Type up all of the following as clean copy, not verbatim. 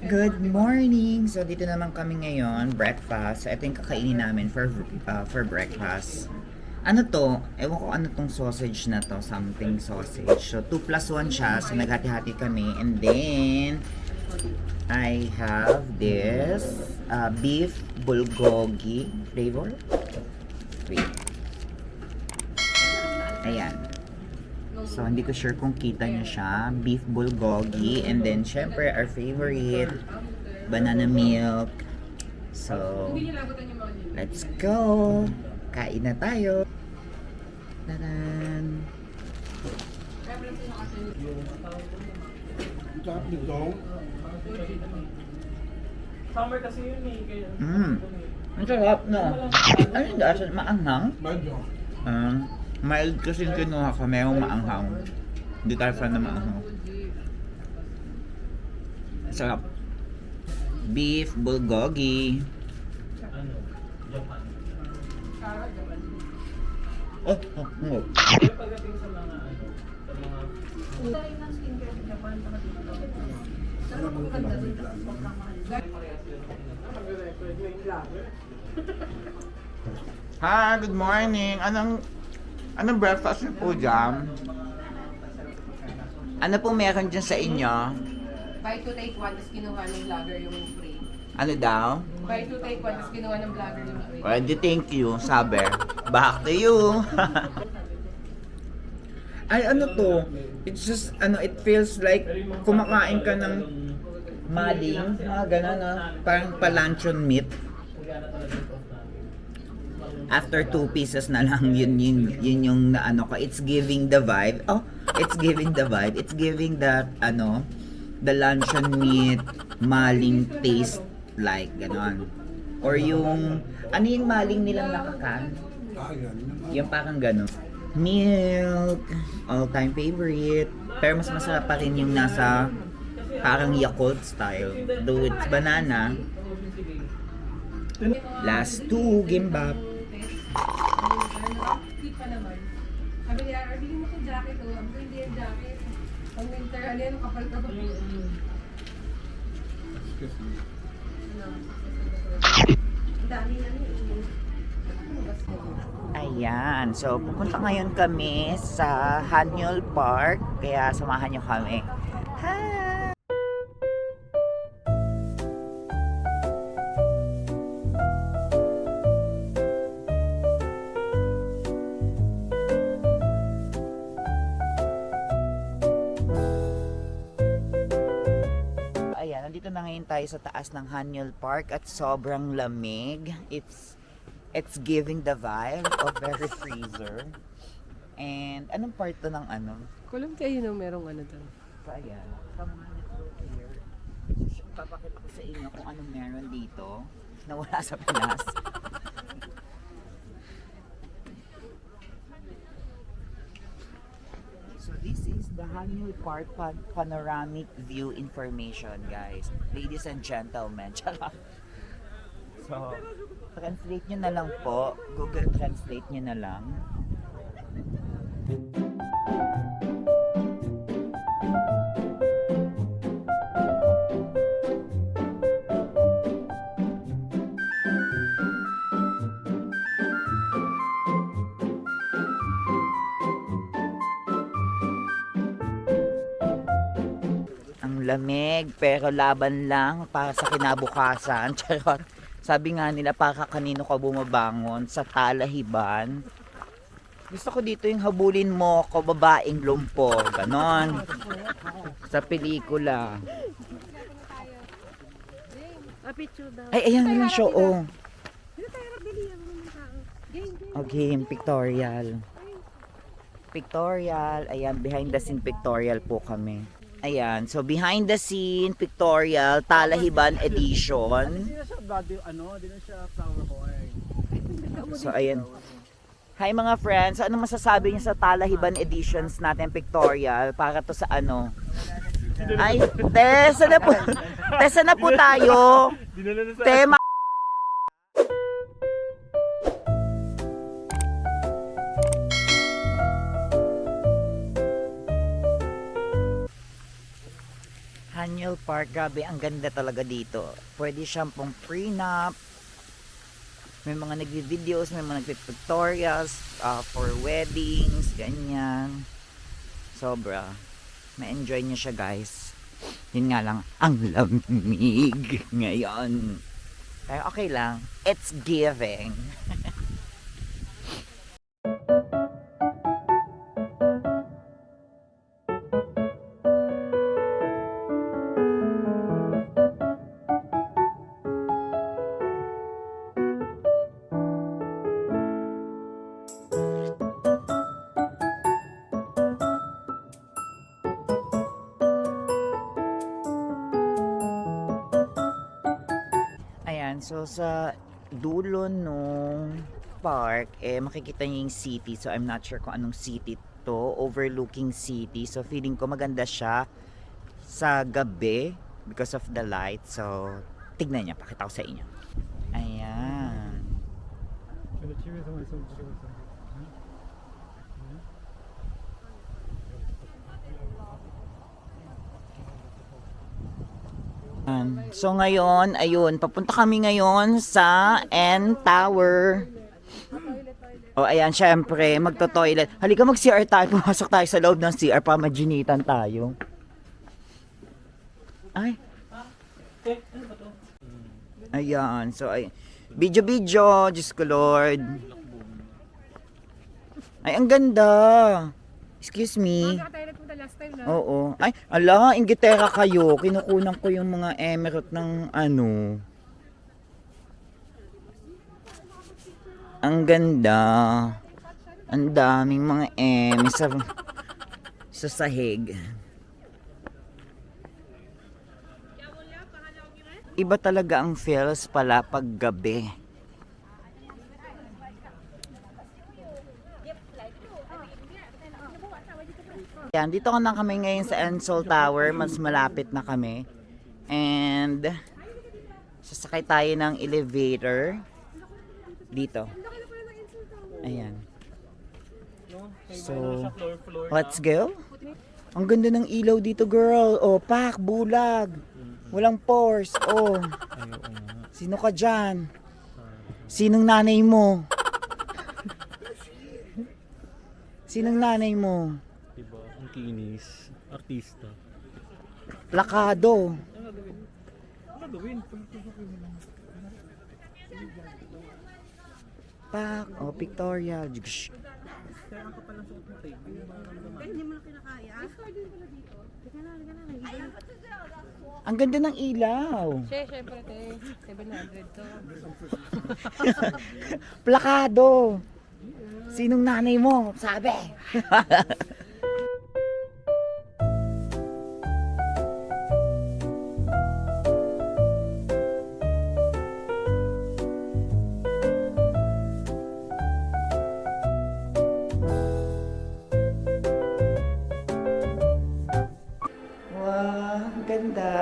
Good morning! So, dito naman kami ngayon, breakfast. So, ito yung kakainin namin for breakfast. Ano to? Ewan ko ano tong sausage na to. Something sausage. So, 2 plus 1 siya. So, naghati-hati kami. And then, I have this beef bulgogi flavor. Wait. Ayan. So, hindi ko sure kung kita nyo siya. Beef bulgogi. And then, syempre, our favorite, banana milk. So, let's go! Kain na tayo! Tadan! Summer kasi yun eh. Kaya... Ang sarap na. Ano yung dasa? Maanghang? Medyo. Mild kasi yung kinuha ko, mayroong maanghang. Hindi tayo fan na maanghang. Sarap. Beef bulgogi. Ano? Japan. Oh. Pero pagdating sa mga ano, sa mga... Hi, good morning. Anong breakfast niyo po dyan? Ano po meron dyan sa inyo? Buy two take one, tapos kinuha ng vlogger yung free. Ano daw? Buy two take one, tapos kinuha ng vlogger yung free. Pwede, thank you. Sabi. Back to you. Ay, ano to? It's just, it feels like kumakain ka ng maling, gano'n, parang palanchon meat. After 2 pieces na lang, yun yung naano ko. It's giving the vibe. Oh, it's giving the vibe. It's giving that, the luncheon meat, maling taste like, ganon. Or yung, ano yung maling nilang nakakan? Yung parang ganon. Milk, all-time favorite. Pero mas masarap pa rin yung nasa parang Yakult style. Though it's banana. Last 2, gimbap. Cute pa naman. Sabi niya, bigyan mo itong jacket o. Ang hindi yung jacket. Pang winter, ano yan, kapal-kapal. Ang dami na niya. Ayan. So, pupunta ngayon kami sa Hanyul Park. Kaya samahan nyo kami. Hi! Ayan, nandito na ngayon tayo sa taas ng Hanyul Park at sobrang lamig. It's giving the vibe of very freezer. And anong part to ng ano? Kulam kayo nung merong ano doon. So ayan, come on, let's go here. Papakita ko sa inyo kung anong meron dito na wala sa Pinas. So this is the Hanyul Park panoramic view information, guys. Ladies and gentlemen. Charot. So, translate nyo na lang po. Google Translate nyo na lang. Ang lamig, pero laban lang para sa kinabukasan. Charot. Sabi nga nila, para kanino ka bumabangon sa talahiban. Gusto ko dito yung habulin mo ko, babaeng lumpo. Ganon. Sa pelikula. Ay, ayan yung show. Oh. Okay, pictorial. Pictorial. Ayan, behind the scene pictorial po kami. Ayan, so behind the scene pictorial Talahiban edition. Hindi na siya body, hindi na siya flower horn. So ayan. Hi mga friends, ano masasabi niyo sa Talahiban editions natin pictorial para to sa ano? Ay, tesa na po tayo. Dinala na sa... Tema. Haniel Park, grabe, ang ganda talaga dito. Pwede siyang pong prenup. May mga nagvi-videos, may mga nagvi-tutorials for weddings, ganyan. Sobra. Ma-enjoy niyo siya, guys. Yun nga lang, ang lamig ngayon. Pero okay lang. It's giving. Ayan, so sa dulo nung park, makikita niyo yung city. So I'm not sure kung anong city to, overlooking city. So feeling ko maganda siya sa gabi because of the light. So tignan niya, pakita ko sa inyo. Ayan. So ngayon, ayun, papunta kami ngayon sa N Tower. O ayan, syempre, magto-toilet. Halika mag-CR tayo, pumasok tayo sa loob ng CR para maginitan tayo. Ay. Ano ba to? Ayan, so ay video, Diyos ko Lord. Ay, ang ganda. Excuse me. Nakaka-toilet mo last time na. Oo. Ay, ala, Inglaterra kayo. Kinukunan ko yung mga emirate ng ano. Ang ganda. Ang daming mga sa sahig. Iba talaga ang feels pala pag gabi. Yan, dito na kami ngayon sa Ensol Tower. Mas malapit na kami. And sasakay tayo ng elevator dito. Ayan. So, let's go. Ang ganda ng ilaw dito, girl. Oh, pak, bulag. Walang pores. Oh. Sino ka dyan? Sinong nanay mo? Sinong nanay mo? Diba? Ang kinis. Artista. Plakado. Ano gawin? Pak, oh, pictorial. Shh. Ang ganda ng ilaw. Syempre, 700 to. Plakado. Sinong nanay mo? Sabi. Wow, ang ganda.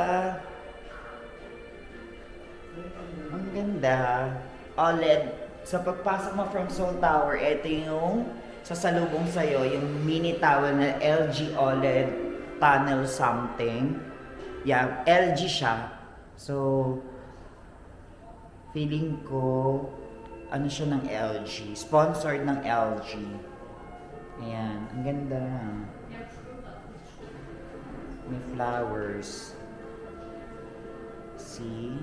Ang ganda. OLED. Sa pagpasok mo from Seoul Tower, ito yung sasalubong sa'yo, yung mini tower na LG OLED panel something. Yeah, LG siya. So, feeling ko, ano siya ng LG. Sponsored ng LG. Ayan, ang ganda. May flowers. See?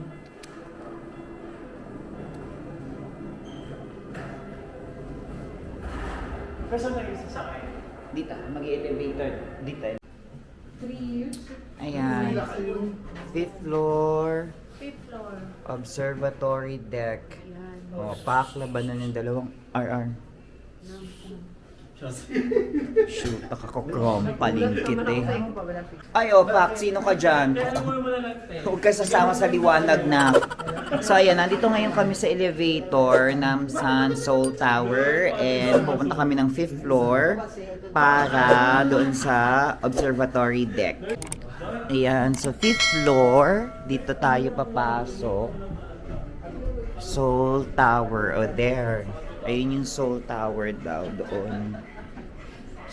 Kasi tayo sasakay. Dito, mag-elevator. Dito. 3 years. Ayan. 5th floor. 5th floor. Observatory deck. Yan. O, paaklabanan ng dalawang RR. Shoot, nakakokrom. Palingkit eh. Ay, o, Pak, sino ka dyan? Kaya mo naman natin. Huwag ka sasama sa liwanag na. So, ayan, nandito ngayon kami sa elevator ng San Seoul Tower. And pupunta kami ng 5th floor para doon sa observatory deck. Ayan, so 5th floor. Dito tayo papasok. Seoul Tower, o there. Ayun yung Seoul Tower daw doon.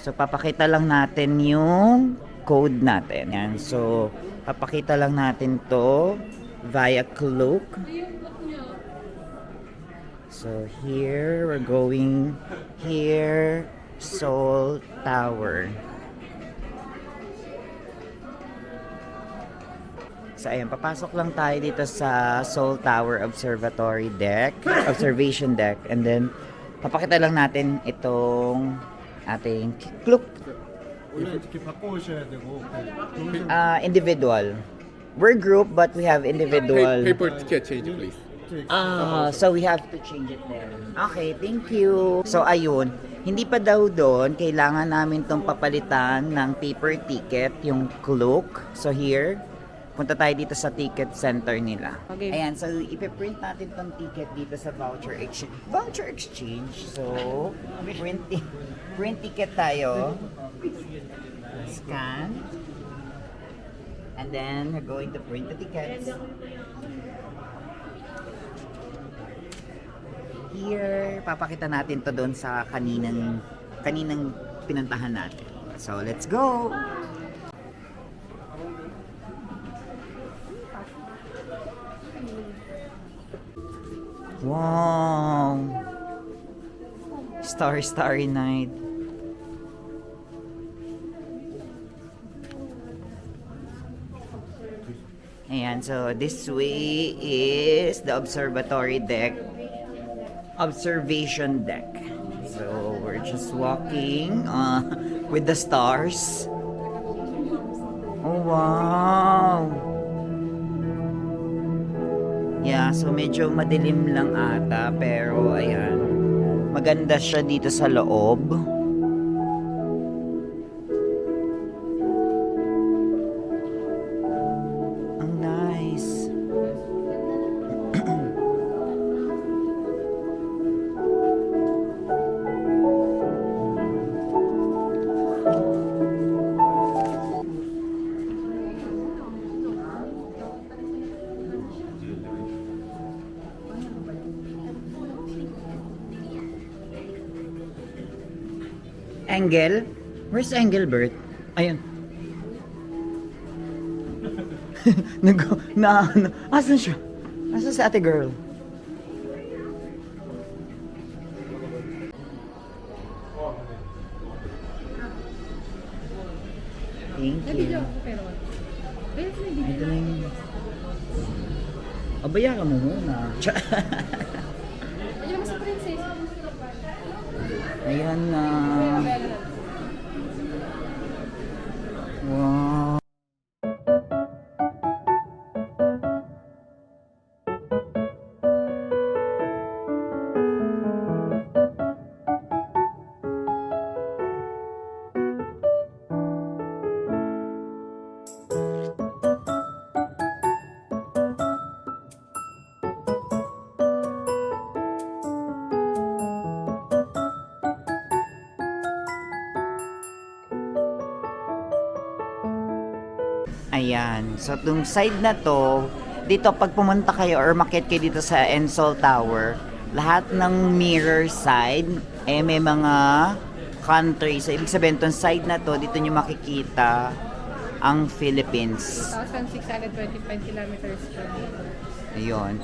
So, papakita lang natin yung code natin. Yan. So, Papakita lang natin to via Klook. So here, we're going here, Seoul Tower. So ayan, papasok lang tayo dito sa Seoul Tower Observation Deck. And then, papakita lang natin itong ating Klook. 원래 이렇게 바꿔오셔야 되고 Individual. We're group, but we have individual. Paper ticket change, please. So we have to change it there. Okay, thank you. So ayun, hindi pa daw doon, kailangan namin tong papalitan ng paper ticket, yung Klook. So here, punta tayo dito sa ticket center nila. Okay. Ayan, so ipiprint natin tong ticket dito sa voucher exchange. Voucher exchange. So, print ticket tayo. Scan. And then, we're going to print the tickets. Here, papakita natin to doon sa kaninang pinuntahan natin. So, let's go! Wow! Starry night. Ayan, so this way is the observation deck. So we're just walking with the stars. Oh wow! Yeah, so medyo madilim lang ata, pero ayan, maganda siya dito sa loob. Ang nice. Engel? Where's Engelbert? Ayun. Asan siya? Asan si ate girl? Thank you. Pero, kaya sa may Ito na yung... Abaya ka mo muna. Ayun mo sa princess. Ayan na. Wow. Ayan. So, itong side na to, dito pag pumunta kayo or makiat kayo dito sa Seoul Tower, lahat ng mirror side, may mga country. So, ibig sabihin, itong side na to, dito nyo makikita ang Philippines. 1,625 kilometers from Ayun.